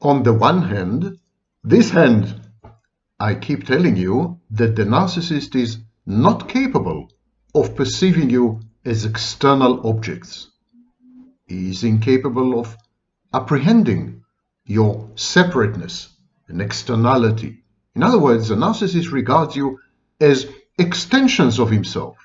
on the one hand, this hand, I keep telling you that the narcissist is not capable of perceiving you as external objects. He is incapable of apprehending your separateness and externality. In other words, the narcissist regards you as extensions of himself,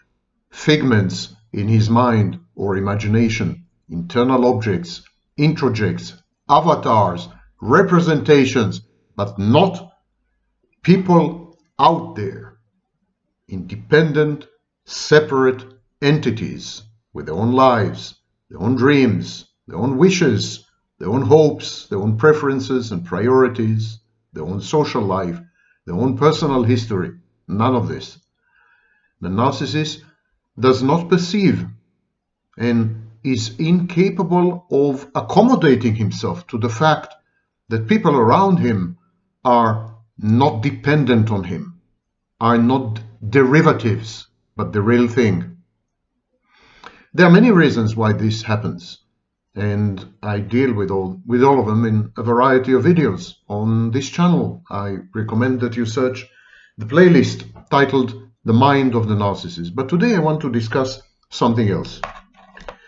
figments in his mind or imagination, internal objects, introjects, avatars, representations, but not people out there, independent, separate entities with their own lives, their own dreams, their own wishes, their own hopes, their own preferences and priorities, their own social life, their own personal history. None of this. The narcissist does not perceive and is incapable of accommodating himself to the fact that people around him are not dependent on him, are not derivatives, but the real thing. There are many reasons why this happens, and I deal with all of them in a variety of videos on this channel. I recommend that you search the playlist titled The Mind of the Narcissist. But today I want to discuss something else.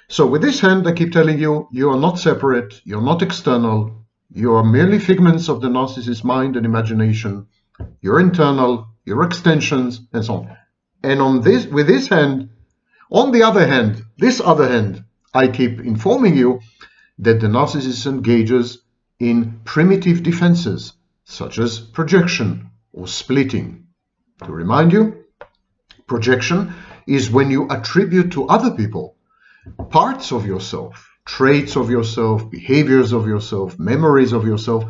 So with this hand, I keep telling you, you are not separate, you're not external, you are merely figments of the narcissist's mind and imagination. You're internal, you're extensions, and so on. And with this hand, on the other hand, this other hand, I keep informing you that the narcissist engages in primitive defenses, such as projection or splitting. To remind you, projection is when you attribute to other people parts of yourself, traits of yourself, behaviors of yourself, memories of yourself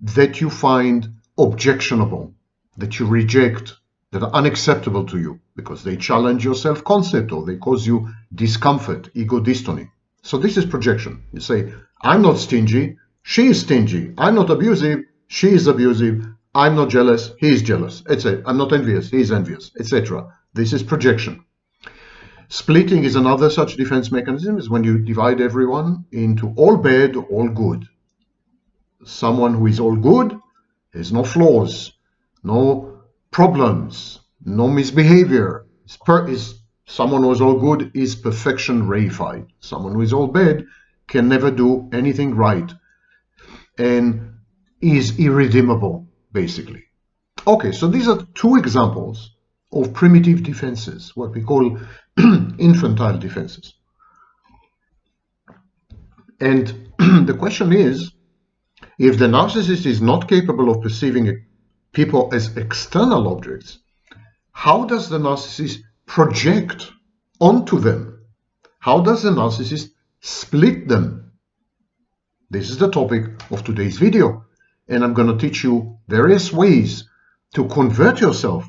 that you find objectionable, that you reject, that are unacceptable to you because they challenge your self-concept or they cause you discomfort, ego dystony. So this is projection. You say, I'm not stingy, she is stingy. I'm not abusive, she is abusive. I'm not jealous, he is jealous, etc. I'm not envious, he is envious, etc. This is projection. Splitting is another such defense mechanism, is when you divide everyone into all bad, all good. Someone who is all good has no flaws, no problems, no misbehavior. Someone who is all good is perfection reified. Someone who is all bad can never do anything right and is irredeemable, basically. Okay, so these are two examples of primitive defenses, what we call infantile defenses. And the question is, if the narcissist is not capable of perceiving people as external objects, how does the narcissist project onto them? How does the narcissist split them? This is the topic of today's video, and I'm going to teach you various ways to convert yourself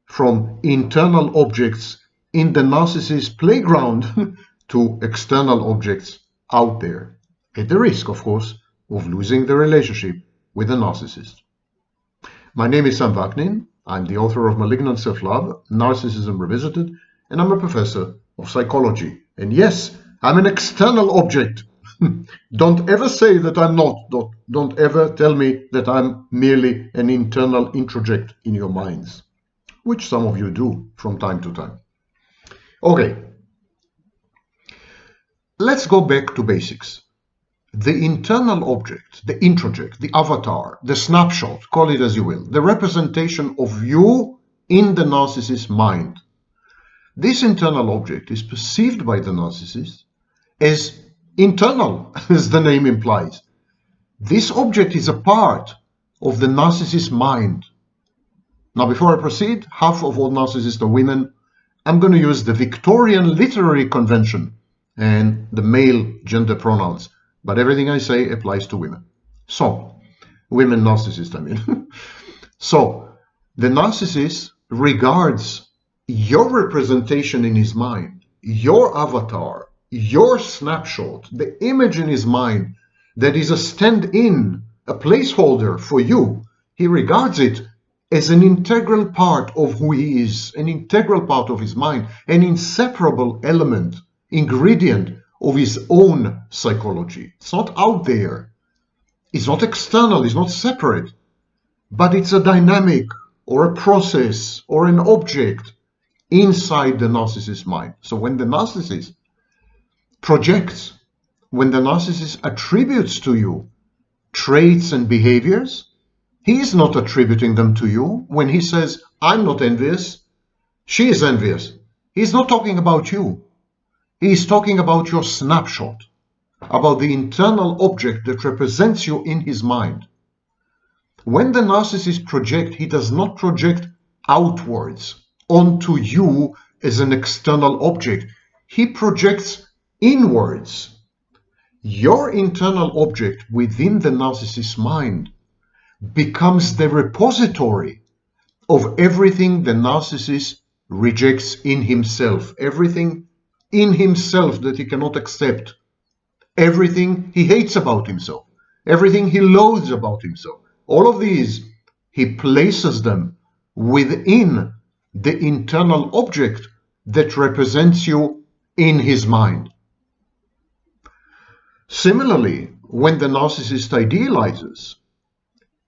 from internal objects in the narcissist playground to external objects out there, at the risk, of course, of losing the relationship with the narcissist. My name is Sam Vaknin. I'm the author of Malignant Self-Love, Narcissism Revisited, and I'm a professor of psychology. And yes, I'm an external object. Don't ever say that I'm not. Don't ever tell me that I'm merely an internal introject in your minds, which some of you do from time to time. Okay, let's go back to basics. The internal object, the introject, the avatar, the snapshot, call it as you will, the representation of you in the narcissist's mind. This internal object is perceived by the narcissist as internal, as the name implies. This object is a part of the narcissist's mind. Now, before I proceed, half of all narcissists are women. I'm going to use the Victorian literary convention and the male gender pronouns, but everything I say applies to women. So, women narcissists, I mean. So, the narcissist regards your representation in his mind, your avatar, your snapshot, the image in his mind that is a stand-in, a placeholder for you. He regards it as an integral part of who he is, an integral part of his mind, an inseparable element, ingredient of his own psychology. It's not out there. It's not external, it's not separate, but it's a dynamic or a process or an object inside the narcissist's mind. So when the narcissist projects, when the narcissist attributes to you traits and behaviors, he is not attributing them to you. When he says, I'm not envious, she is envious, he's not talking about you. He's talking about your snapshot, about the internal object that represents you in his mind. When the narcissist projects, he does not project outwards onto you as an external object. He projects inwards. Your internal object within the narcissist's mind becomes the repository of everything the narcissist rejects in himself, everything in himself that he cannot accept, everything he hates about himself, everything he loathes about himself. All of these, he places them within the internal object that represents you in his mind. Similarly, when the narcissist idealizes,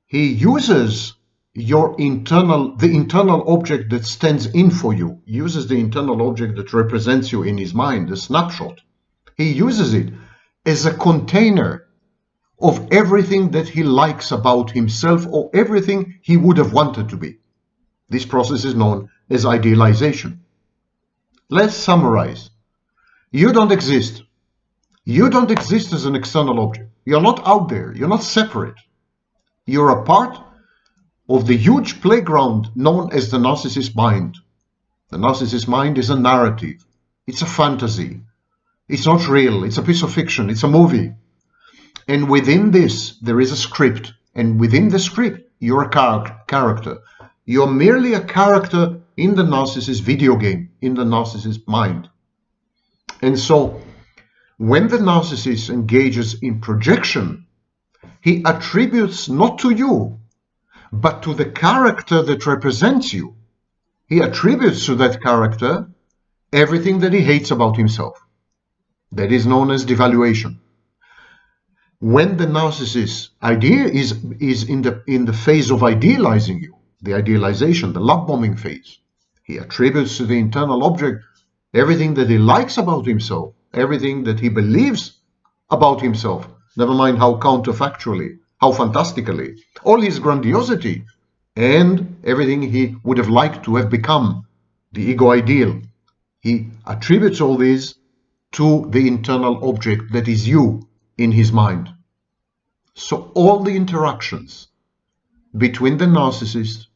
he uses the internal object that stands in for you, uses the internal object that represents you in his mind, the snapshot. He uses it as a container of everything that he likes about himself or everything he would have wanted to be. This process is known as idealization. Let's summarize. You don't exist. You don't exist as an external object. You're not out there. You're not separate. You're a part of the huge playground known as the narcissist mind. The narcissist mind is a narrative. It's a fantasy. It's not real. It's a piece of fiction. It's a movie. And within this, there is a script. And within the script, you're a character. You're merely a character in the narcissist video game, in the narcissist mind. And so, when the narcissist engages in projection, he attributes not to you, but to the character that represents you. He attributes to that character everything that he hates about himself. That is known as devaluation. When the narcissist idea is in the phase of idealizing you, the idealization, the love bombing phase, he attributes to the internal object everything that he likes about himself, everything that he believes about himself, never mind how counterfactually, how fantastically, all his grandiosity, and everything he would have liked to have become, the ego ideal. He attributes all these to the internal object that is you in his mind. So all the interactions between the narcissist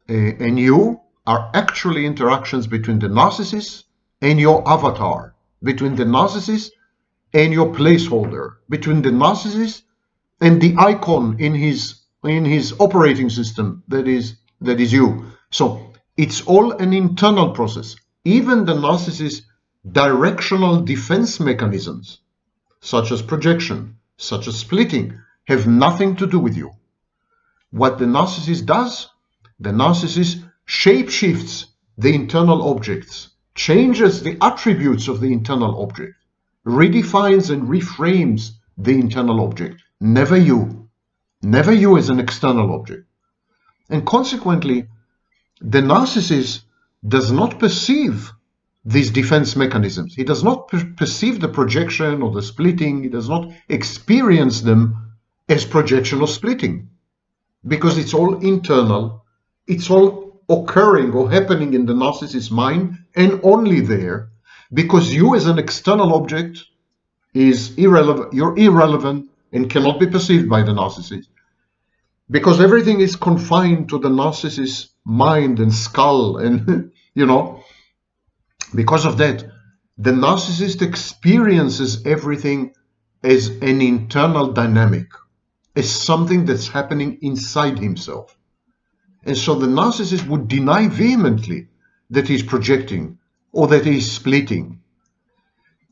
and you are actually interactions between the narcissist and your avatar, between the narcissist and your placeholder, between the narcissist and the icon in his operating system that is you. So it's all an internal process. Even the narcissist's directional defense mechanisms, such as projection, such as splitting, have nothing to do with you. What the narcissist does, the narcissist shapeshifts the internal objects, changes the attributes of the internal object, redefines and reframes the internal object. Never you as an external object. And consequently, the narcissist does not perceive these defense mechanisms. He does not perceive the projection or the splitting. He does not experience them as projection or splitting, because it's all internal. It's all occurring or happening in the narcissist's mind, and only there, because you as an external object is irrelevant. You're irrelevant and cannot be perceived by the narcissist, because everything is confined to the narcissist's mind and skull, and because of that, the narcissist experiences everything as an internal dynamic, as something that's happening inside himself. And so the narcissist would deny vehemently that he's projecting, or that he's splitting,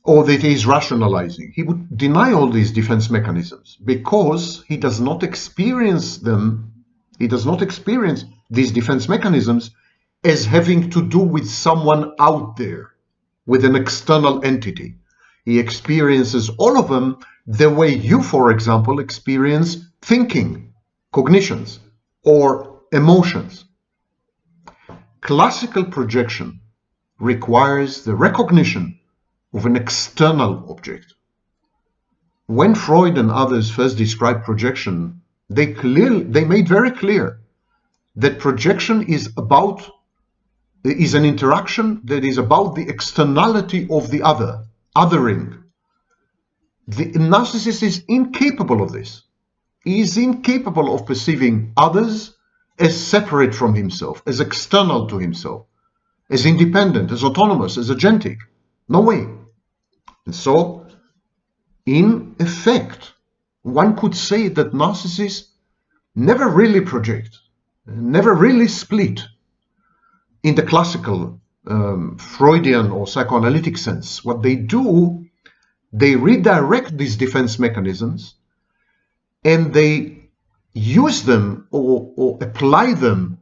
or that he's rationalizing. He would deny all these defense mechanisms because he does not experience them. He does not experience these defense mechanisms as having to do with someone out there, with an external entity. He experiences all of them the way you, for example, experience thinking, cognitions, or emotions. Classical projection requires the recognition of an external object. When Freud and others first described projection, they made very clear that projection is an interaction that is about the externality of the other, othering. The narcissist is incapable of this. He is incapable of perceiving others as separate from himself, as external to himself, as independent, as autonomous, as agentic. No way. And so, in effect, one could say that narcissists never really project, never really split in the classical Freudian or psychoanalytic sense. What they do, they redirect these defense mechanisms and they use them or apply them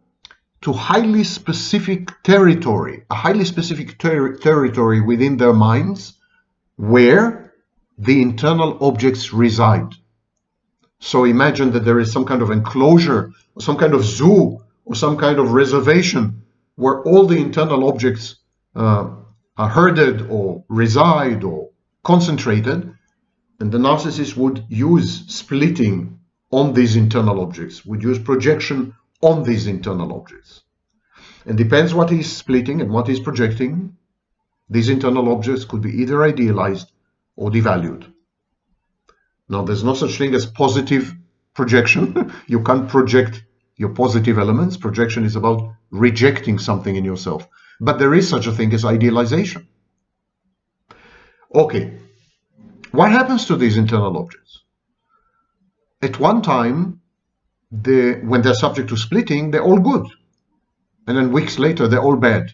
to highly specific territory, a highly specific territory within their minds where the internal objects reside. So imagine that there is some kind of enclosure, or some kind of zoo, or some kind of reservation where all the internal objects are herded or reside or concentrated, and the narcissist would use splitting on these internal objects, would use projection on these internal objects. And depends what he's splitting and what he's projecting, these internal objects could be either idealized or devalued. Now, there's no such thing as positive projection. You can't project your positive elements. Projection is about rejecting something in yourself. But there is such a thing as idealization. Okay, what happens to these internal objects? At one time, when they're subject to splitting, they're all good. And then weeks later, they're all bad.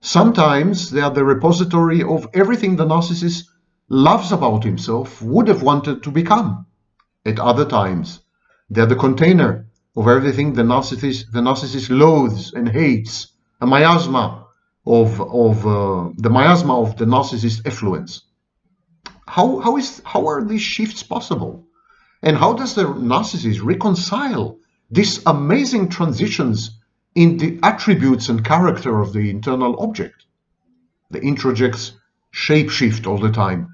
Sometimes they are the repository of everything the narcissist loves about himself, would have wanted to become. At other times, they're the container of everything the narcissist loathes and hates, a miasma of the narcissist effluence. How are these shifts possible? And how does the narcissist reconcile these amazing transitions in the attributes and character of the internal object? The introjects shapeshift all the time.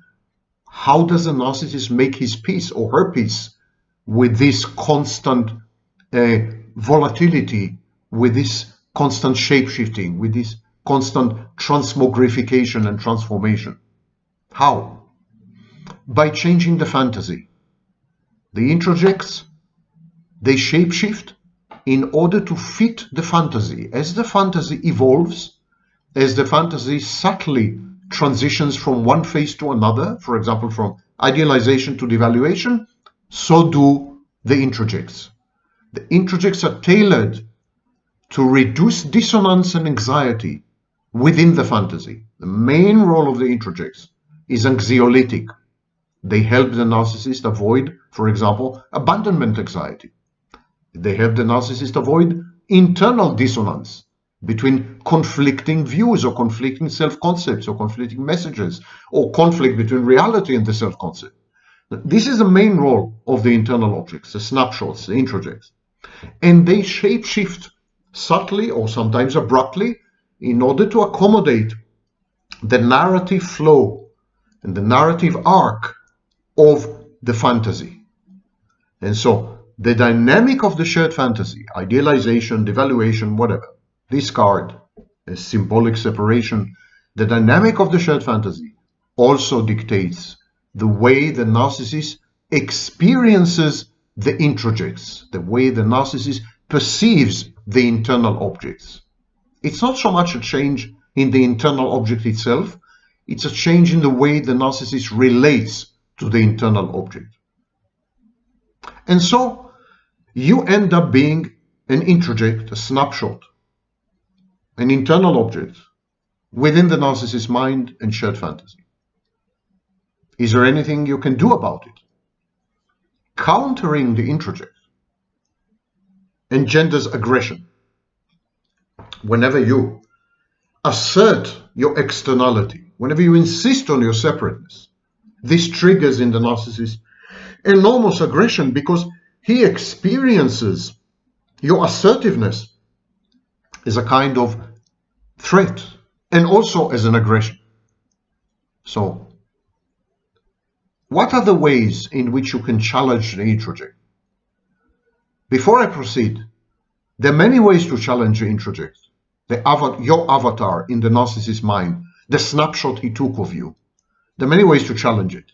How does the narcissist make his peace or her peace with this constant volatility, with this constant shapeshifting, with this constant transmogrification and transformation? How? By changing the fantasy. The introjects, they shapeshift in order to fit the fantasy. As the fantasy evolves, as the fantasy subtly transitions from one phase to another, for example, from idealization to devaluation, so do the introjects. The introjects are tailored to reduce dissonance and anxiety within the fantasy. The main role of the introjects is anxiolytic. They help the narcissist avoid, for example, abandonment anxiety. They help the narcissist avoid internal dissonance between conflicting views or conflicting self-concepts or conflicting messages or conflict between reality and the self-concept. This is the main role of the internal objects, the snapshots, the introjects. And they shape-shift subtly or sometimes abruptly in order to accommodate the narrative flow and the narrative arc of the fantasy. And so the dynamic of the shared fantasy, idealization, devaluation, whatever, discard, a symbolic separation, the dynamic of the shared fantasy also dictates the way the narcissist experiences the introjects, the way the narcissist perceives the internal objects. It's not so much a change in the internal object itself, it's a change in the way the narcissist relates to the internal object. And so you end up being an introject, a snapshot, an internal object within the narcissist's mind and shared fantasy. Is there anything you can do about it? Countering the introject engenders aggression. Whenever you assert your externality, whenever you insist on your separateness, This triggers in the narcissist enormous aggression because he experiences your assertiveness as a kind of threat and also as an aggression. So, what are the ways in which you can challenge the introject? Before I proceed, there are many ways to challenge the introject. Your avatar in the narcissist's mind, the snapshot he took of you. There are many ways to challenge it,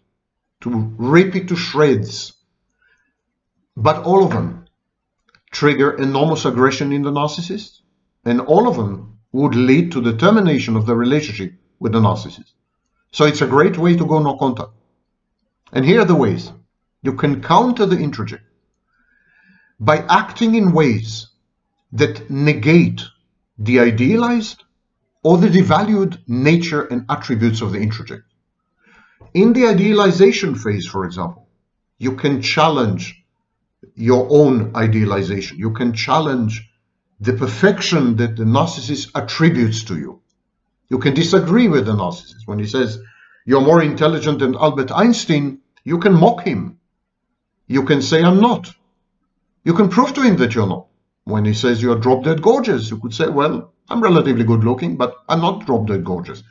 to rip it to shreds. But all of them trigger enormous aggression in the narcissist, and all of them would lead to the termination of the relationship with the narcissist. So it's a great way to go no contact. And here are the ways. You can counter the introject by acting in ways that negate the idealized or the devalued nature and attributes of the introject. In the idealization phase, for example, you can challenge your own idealization. You can challenge the perfection that the narcissist attributes to you. You can disagree with the narcissist. When he says, you're more intelligent than Albert Einstein, you can mock him. You can say, I'm not. You can prove to him that you're not. When he says you're drop dead gorgeous, you could say, well, I'm relatively good looking, but I'm not drop dead gorgeous.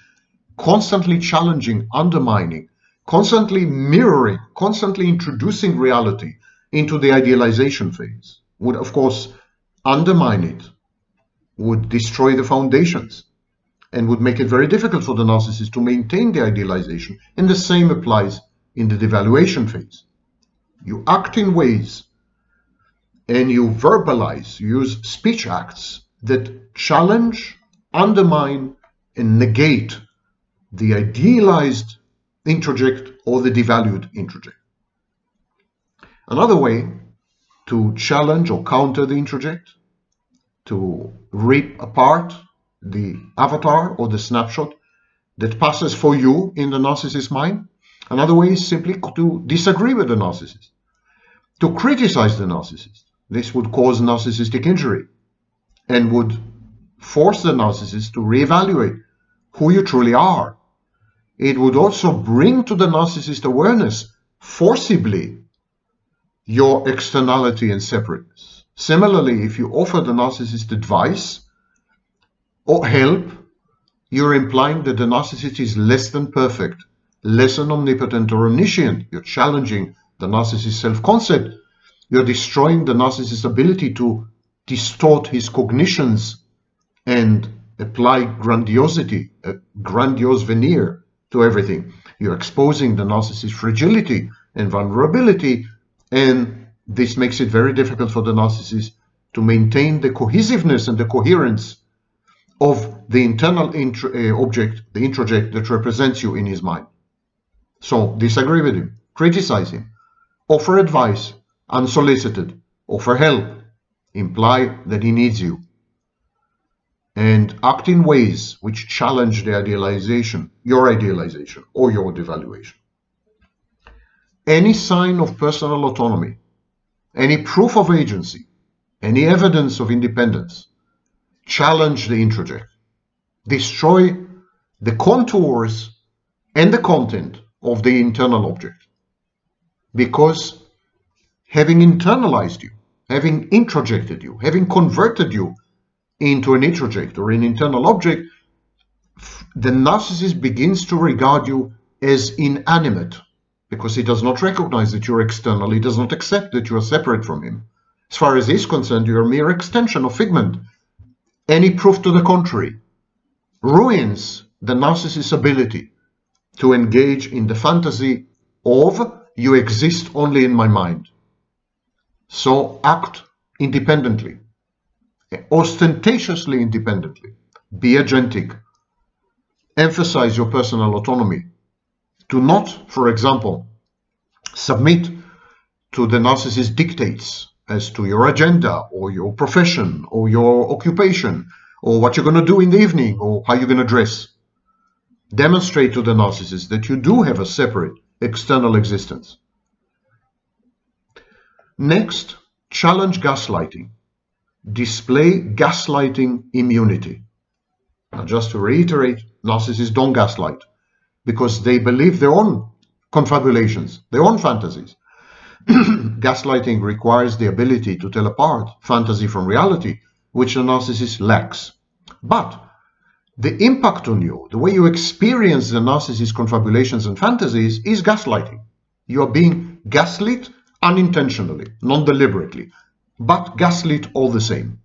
Constantly challenging, undermining, constantly mirroring, constantly introducing reality into the idealization phase would, of course, undermine it, would destroy the foundations, and would make it very difficult for the narcissist to maintain the idealization. And the same applies in the devaluation phase. You act in ways and you verbalize, you use speech acts that challenge, undermine, and negate the idealized introject or the devalued introject. Another way to challenge or counter the introject, to rip apart the avatar or the snapshot that passes for you in the narcissist's mind. Another way is simply to disagree with the narcissist, to criticize the narcissist. This would cause narcissistic injury and would force the narcissist to reevaluate who you truly are. It would also bring to the narcissist awareness forcibly your externality and separateness. Similarly, if you offer the narcissist advice or help, you're implying that the narcissist is less than perfect, less than omnipotent or omniscient. You're challenging the narcissist's self-concept. You're destroying the narcissist's ability to distort his cognitions and apply grandiosity, a grandiose veneer to everything. You're exposing the narcissist's fragility and vulnerability, and this makes it very difficult for the narcissist to maintain the cohesiveness and the coherence of the internal object, the introject that represents you in his mind. So disagree with him, criticize him, offer advice unsolicited, offer help, imply that he needs you, and act in ways which challenge the idealization, your idealization or your devaluation. Any sign of personal autonomy, any proof of agency, any evidence of independence, challenge the introject, destroy the contours and the content of the internal object. Because having internalized you, having introjected you, having converted you into an introject or an internal object, the narcissist begins to regard you as inanimate because he does not recognize that you're external. He does not accept that you are separate from him. As far as he's concerned, you're a mere extension or figment. Any proof to the contrary ruins the narcissist's ability to engage in the fantasy of you exist only in my mind. So act independently, ostentatiously independently. Be agentic. Emphasize your personal autonomy. Do not, for example, submit to the narcissist's dictates as to your agenda or your profession or your occupation or what you're going to do in the evening or how you're going to dress. Demonstrate to the narcissist that you do have a separate external existence. Next, challenge gaslighting. Display gaslighting immunity. Now, just to reiterate, narcissists don't gaslight because they believe their own confabulations, their own fantasies. Gaslighting requires the ability to tell apart fantasy from reality, which the narcissist lacks. But the impact on you, the way you experience the narcissist's confabulations and fantasies, is gaslighting. You are being gaslit unintentionally, non-deliberately, but gaslit all the same.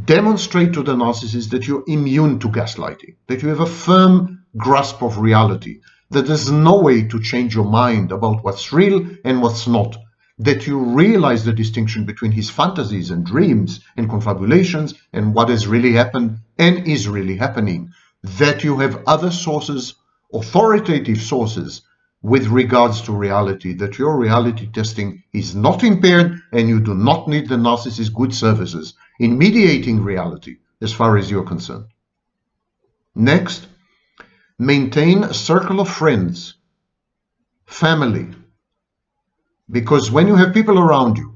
Demonstrate to the narcissist that you're immune to gaslighting, that you have a firm grasp of reality, that there's no way to change your mind about what's real and what's not, that you realize the distinction between his fantasies and dreams and confabulations and what has really happened and is really happening, that you have other sources, authoritative sources, with regards to reality, that your reality testing is not impaired and you do not need the narcissist's good services in mediating reality as far as you're concerned. Next, maintain a circle of friends, family, because when you have people around you,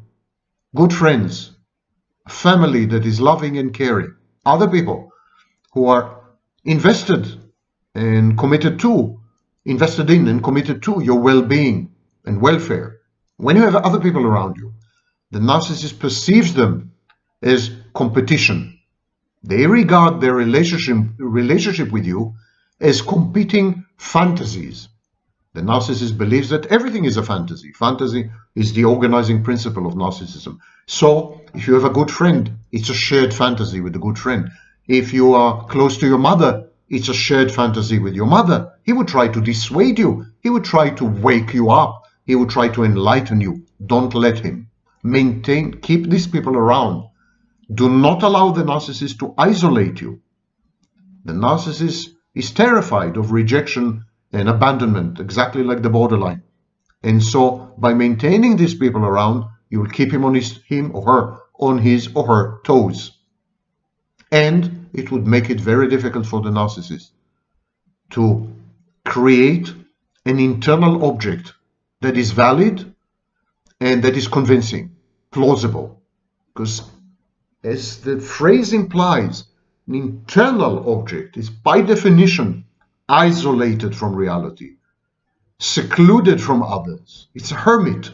good friends, a family that is loving and caring, other people who are invested in and committed to your well-being and welfare, when you have other people around you, the narcissist perceives them as competition. They regard their relationship with you as competing fantasies. The narcissist believes that everything is a fantasy. Fantasy is the organizing principle of narcissism. So if you have a good friend, it's a shared fantasy with a good friend. If you are close to your mother, it's a shared fantasy with your mother. He would try to dissuade you. He would try to wake you up. He would try to enlighten you. Don't let him. Keep these people around. Do not allow the narcissist to isolate you. The narcissist is terrified of rejection and abandonment, exactly like the borderline. And so by maintaining these people around, you will keep him or her on his or her toes. And it would make it very difficult for the narcissist to create an internal object that is valid and that is convincing, plausible. Because as the phrase implies, an internal object is by definition isolated from reality, secluded from others. It's a hermit.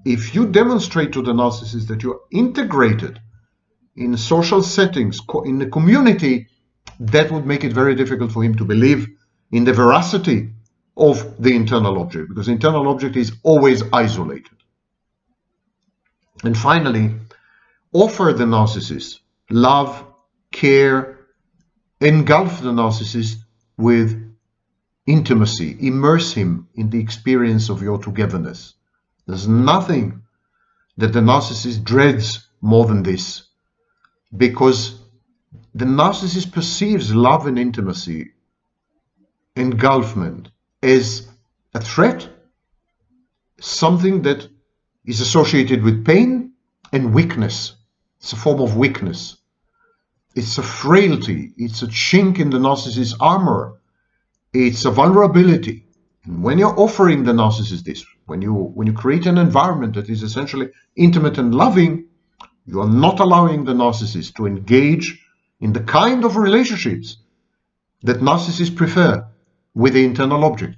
If you demonstrate to the narcissist that you're integrated in social settings, in the community, that would make it very difficult for him to believe in the veracity of the internal object, because the internal object is always isolated. And finally, offer the narcissist love, care, engulf the narcissist with intimacy, immerse him in the experience of your togetherness. There's nothing that the narcissist dreads more than this, because the narcissist perceives love and intimacy, engulfment, as a threat, something that is associated with pain and weakness. It's a form of weakness. It's a frailty. It's a chink in the narcissist's armor. It's a vulnerability. And when you're offering the narcissist this, when you create an environment that is essentially intimate and loving, you are not allowing the narcissist to engage in the kind of relationships that narcissists prefer with the internal object.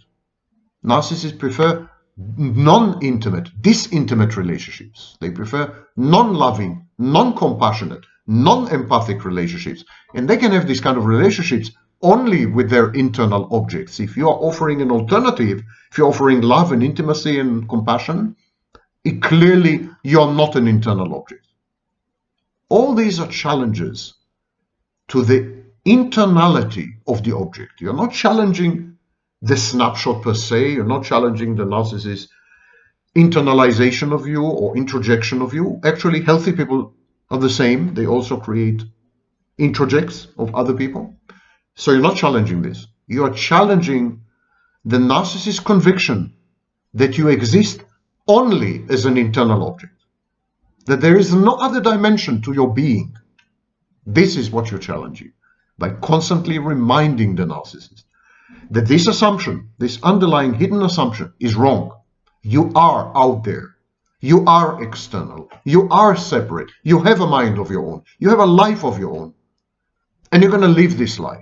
Narcissists prefer non-intimate, disintimate relationships. They prefer non-loving, non-compassionate, non-empathic relationships. And they can have these kind of relationships only with their internal objects. If you are offering an alternative, if you're offering love and intimacy and compassion, clearly you're not an internal object. All these are challenges to the internality of the object. You're not challenging the snapshot per se. You're not challenging the narcissist's internalization of you or introjection of you. Actually, healthy people are the same. They also create introjects of other people. So you're not challenging this. You are challenging the narcissist's conviction that you exist only as an internal object, that there is no other dimension to your being. This is what you're challenging by constantly reminding the narcissist that this assumption, this underlying hidden assumption, is wrong. You are out there. You are external. You are separate. You have a mind of your own. You have a life of your own. And you're going to live this life.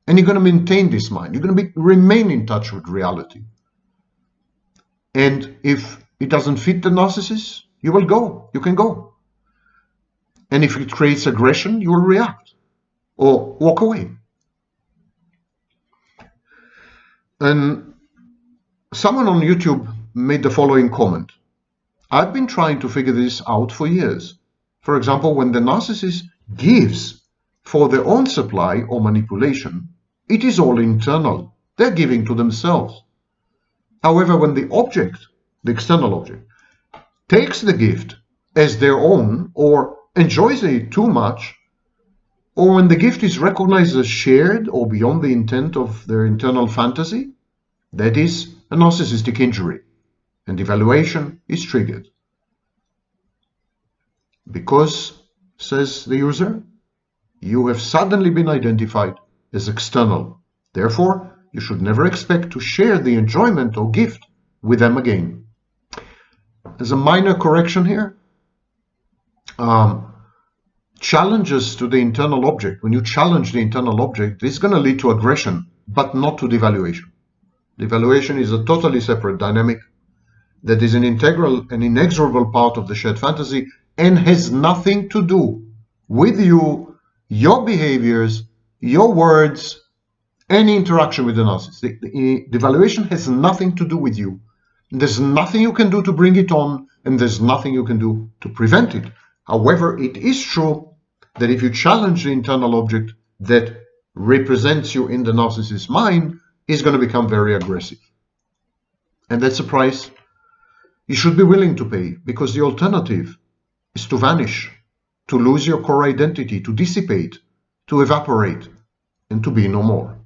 And you're going to maintain this mind. You're going to remain in touch with reality. And if it doesn't fit the narcissist, you will go. You can go. And if it creates aggression, you will react or walk away. And someone on YouTube made the following comment. I've been trying to figure this out for years. For example, when the narcissist gives for their own supply or manipulation, it is all internal. They're giving to themselves. However, when the object, the external object, takes the gift as their own or enjoys it too much, or when the gift is recognized as shared or beyond the intent of their internal fantasy, that is a narcissistic injury, and devaluation is triggered. Because, says the user, you have suddenly been identified as external. Therefore, you should never expect to share the enjoyment or gift with them again. As a minor correction here, challenges to the internal object, when you challenge the internal object, this is going to lead to aggression, but not to devaluation. Devaluation is a totally separate dynamic that is an integral and inexorable part of the shared fantasy and has nothing to do with you, your behaviors, your words, any interaction with the narcissist. The devaluation has nothing to do with you. There's nothing you can do to bring it on, and there's nothing you can do to prevent it. However, it is true that if you challenge the internal object that represents you in the narcissist's mind, it's going to become very aggressive. And that's a price you should be willing to pay, because the alternative is to vanish, to lose your core identity, to dissipate, to evaporate, and to be no more.